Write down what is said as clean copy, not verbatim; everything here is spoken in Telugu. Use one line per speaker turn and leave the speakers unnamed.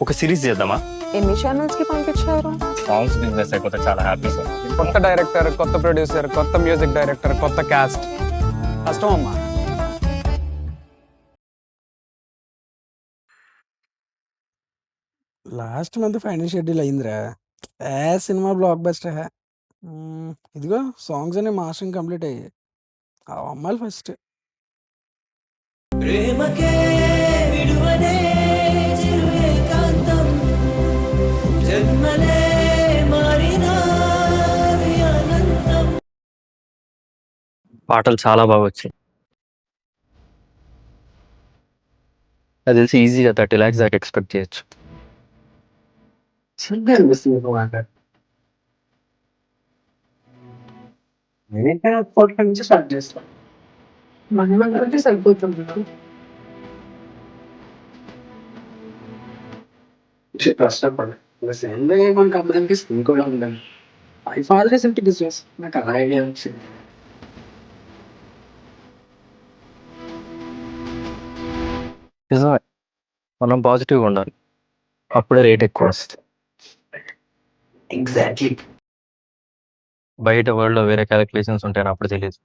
ఒక సిరీస్ చేద్దామా?
ఎన్ని ఛానల్స్ కి పంపించారు?
సాంగ్స్ బిజినెస్ అయిపోతే చాలా హ్యాపీ సార్.
కొత్త డైరెక్టర్, కొత్త ప్రొడ్యూసర్, కొత్త మ్యూజిక్ డైరెక్టర్, కొత్త క్యాస్ట్. కష్టం అమ్మా.
లాస్ట్ మంత్ ఫైనల్ షెడ్యూల్ అయిందిరా. Cinema block buster. ఇదిగో సాంగ్స్ అనే మాస్టరింగ్ కంప్లీట్ అయ్యాయి. అమ్మాయిలు ఫస్ట్.
ప్రేమకే విడువనే చిరు ఏకాంతం జన్మలే మారినా అనంతం.
పాటలు చాలా బాగా వచ్చాయి. అది తెలిసి ఈజీగా 30 lakhs దాకా ఎక్స్పెక్ట్ చేయొచ్చు.
చిన్నగా అనిపిస్తుంది మాట. నేనైతే 40 నుంచి స్టార్ట్ చేస్తాను. మనమంటే సరిపోతుంది. కష్టపడి ఎందుకు మనకు అప్పుడు అనిపిస్తుంది ఇంకోలా ఉండాలి. ఐ ఫాదర్ ఇస్ ఇంటి బిజినెస్. నాకు అలా ఐడియా వచ్చింది.
నిజమే, మనం పాజిటివ్గా ఉండాలి, అప్పుడే రేట్ ఎక్కువ వస్తుంది.
ఎగ్జాక్ట్లీ.
బయట వరల్డ్లో వేరే క్యాలిక్యులేషన్స్ ఉంటాయని అప్పుడు తెలియదు.